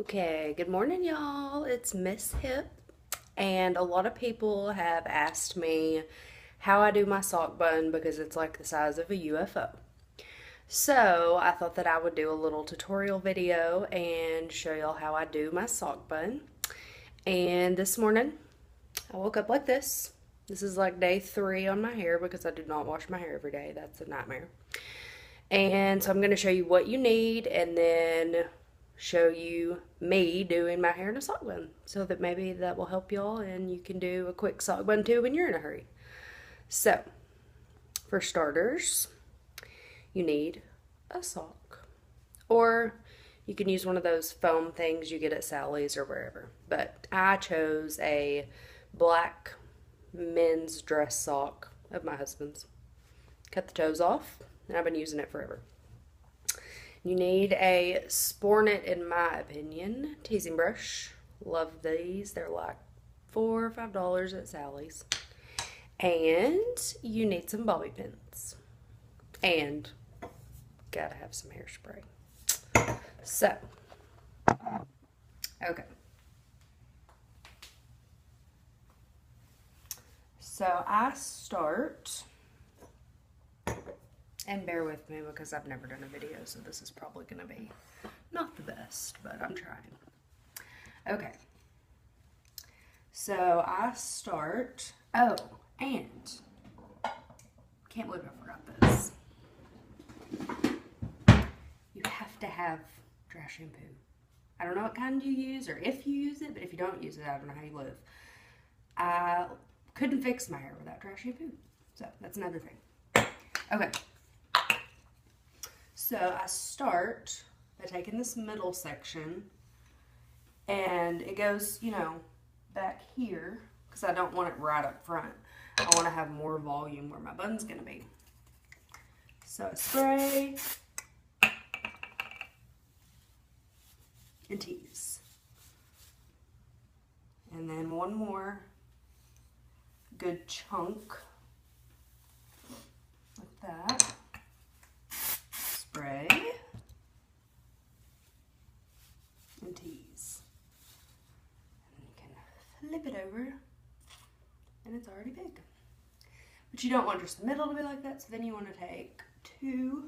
Okay, good morning, y'all. It's Miss Hip, and a lot of people have asked me how I do my sock bun because it's like the size of a UFO. So I thought that I would do a little tutorial video and show y'all how I do my sock bun. And this morning, I woke up like this. This is like day 3 on my hair because I do not wash my hair every day. That's a nightmare. And so I'm going to show you what you need and then show you me doing my hair in a sock bun so that maybe that will help y'all and you can do a quick sock bun too when you're in a hurry. So, for starters, you need a sock. Or you can use one of those foam things you get at Sally's or wherever. But I chose a black men's dress sock of my husband's. Cut the toes off, and I've been using it forever. You need a Spornet, in my opinion, teasing brush. Love these. They're like $4 or $5 at Sally's. And you need some bobby pins. And gotta have some hairspray. So, okay. So I start, and bear with me because I've never done a video, so this is probably going to be not the best, but I'm trying. Okay. So I start, oh, and can't believe I forgot this. You have to have dry shampoo. I don't know what kind you use or if you use it, but if you don't use it, I don't know how you live. I couldn't fix my hair without dry shampoo, so that's another thing. Okay. So I start by taking this middle section, and it goes, you know, back here, because I don't want it right up front. I want to have more volume where my bun's going to be. So I spray and tease. And then one more good chunk like that. Spray and tease. And you can flip it over and it's already big. But you don't want just the middle to be like that, so then you want to take 2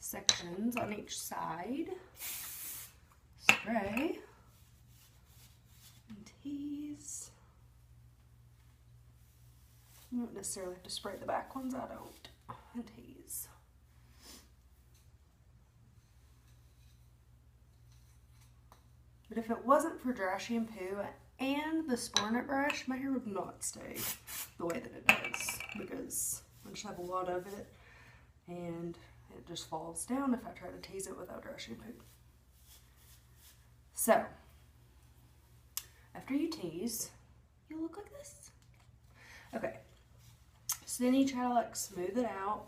sections on each side, spray and tease. You don't necessarily have to spray the back ones, I don't, and tease. But if it wasn't for dry shampoo and the Spornet brush, my hair would not stay the way that it does, because I just have a lot of it and it just falls down if I try to tease it without dry shampoo. So, after you tease, you'll look like this. Okay, so then you try to like smooth it out.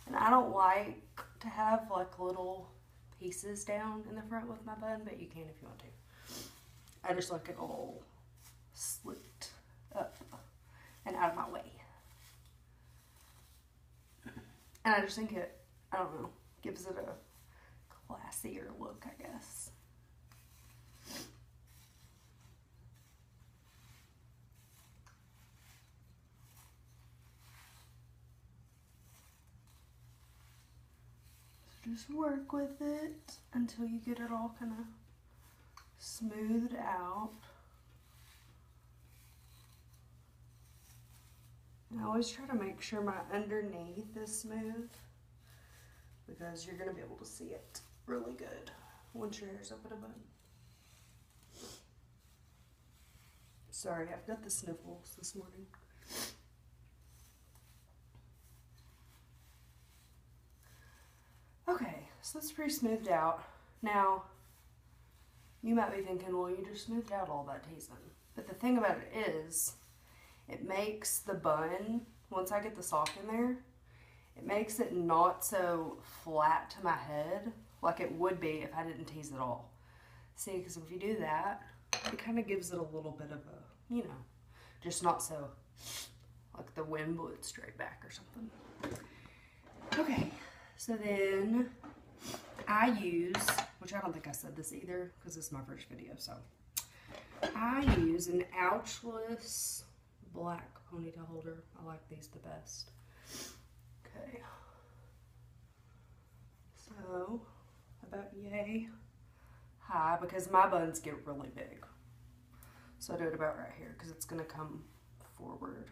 And I don't like to have like little pieces down in the front with my bun, but you can if you want to. I just like it all slicked up and out of my way. And I just think it, I don't know, gives it a classier look, I guess. Just work with it until you get it all kind of smoothed out. And I always try to make sure my underneath is smooth, because you're going to be able to see it really good once your hair's up in a bun. Sorry, I've got the sniffles this morning. Okay, so that's pretty smoothed out. Now, you might be thinking, well, you just smoothed out all that teasing. But the thing about it is, it makes the bun, once I get the sock in there, it makes it not so flat to my head like it would be if I didn't tease it all. See, because if you do that, it kind of gives it a little bit of a, you know, just not so, like the wind blew it straight back or something. Okay. So then I use, which I don't think I said this either because this is my first video, so I use an ouchless black ponytail holder. I like these the best. Okay. So, about yay high because my buns get really big. So I do it about right here because it's going to come forward.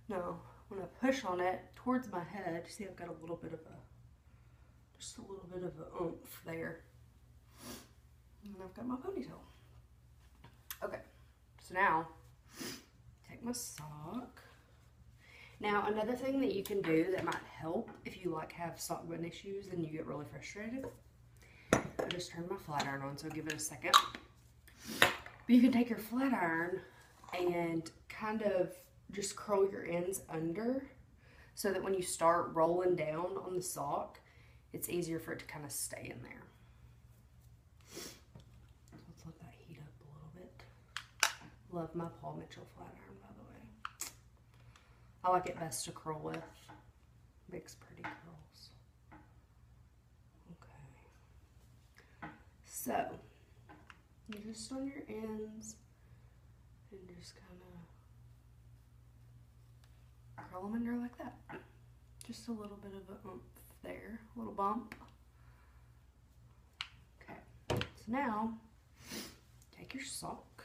No, when I push on it towards my head, see I've got a little bit of just a little bit of a oomph there. And I've got my ponytail. Okay, so now take my sock. Now another thing that you can do that might help if you like have sock button issues and you get really frustrated, I just turned my flat iron on, so give it a second. But you can take your flat iron and kind of just curl your ends under so that when you start rolling down on the sock, it's easier for it to kind of stay in there. Let's let that heat up a little bit. Love my Paul Mitchell flat iron, by the way. I like it best to curl with. Makes pretty curls. Okay. So, you just on your ends and just kind of curl them under like that. Just a little bit of a oomph there, a little bump. Okay, so now take your sock.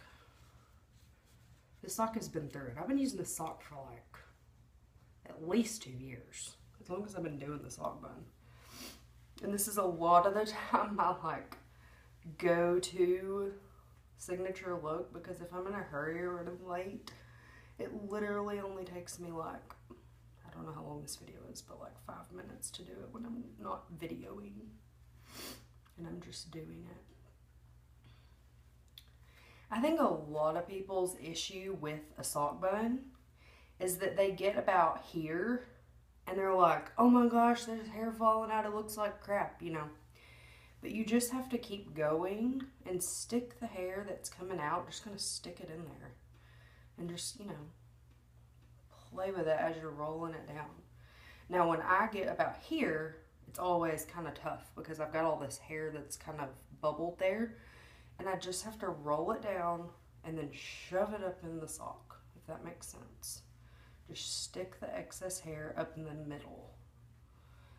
This sock has been through it. I've been using this sock for like at least 2 years, as long as I've been doing the sock bun. And this is a lot of the time my like go-to signature look, because if I'm in a hurry or I'm late, it literally only takes me like, I don't know how long this video is, but like 5 minutes to do it when I'm not videoing and I'm just doing it. I think a lot of people's issue with a sock bun is that they get about here and they're like, oh my gosh, there's hair falling out, it looks like crap, you know. But you just have to keep going and stick the hair that's coming out, just kind of stick it in there and just, you know, play with it as you're rolling it down. Now when I get about here, it's always kind of tough because I've got all this hair that's kind of bubbled there, and I just have to roll it down and then shove it up in the sock, if that makes sense. Just stick the excess hair up in the middle.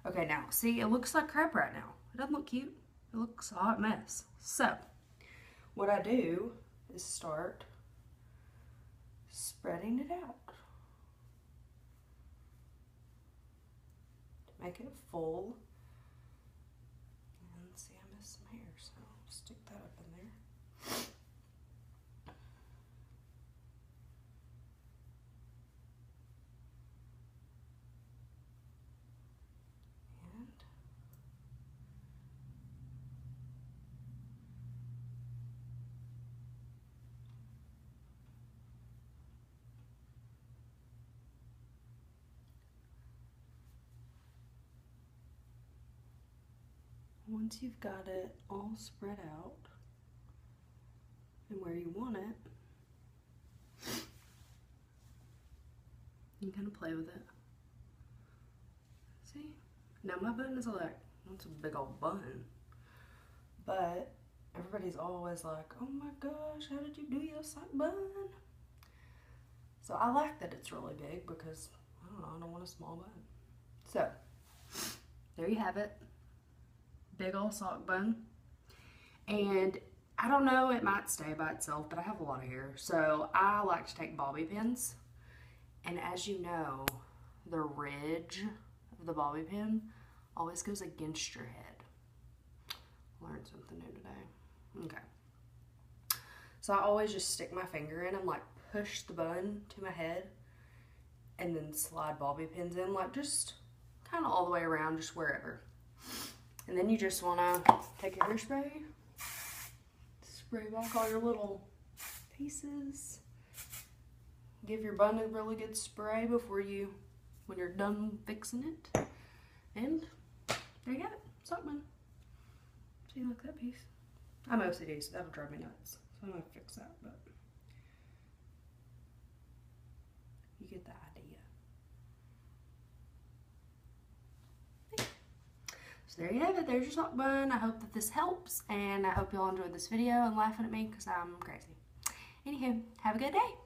Okay, now see, it looks like crap right now. It doesn't look cute. It looks a hot mess. So what I do is start spreading it out. Make it full. And see, I missed some hair, so I'll stick that up in there. And once you've got it all spread out and where you want it, you can kind of play with it. See? Now my bun is like, that's a big old bun. But everybody's always like, oh my gosh, how did you do your sock bun? So I like that it's really big because, I don't know, I don't want a small bun. So, there you have it. Big old sock bun. And I don't know, it might stay by itself, but I have a lot of hair. So I like to take bobby pins. And as you know, the ridge of the bobby pin always goes against your head. Learned something new today. Okay. So I always just stick my finger in and like push the bun to my head and then slide bobby pins in, like just kind of all the way around, just wherever. And then you just want to take your hairspray, spray back all your little pieces. Give your bun a really good spray before when you're done fixing it. And there you have it, sock bun. So you like that piece? I'm OCD, so that'll drive me nuts. So I'm gonna fix that, but you get the idea. So there you have it. There's your sock bun. I hope that this helps, and I hope y'all enjoyed this video and laughing at me because I'm crazy. Anywho, have a good day.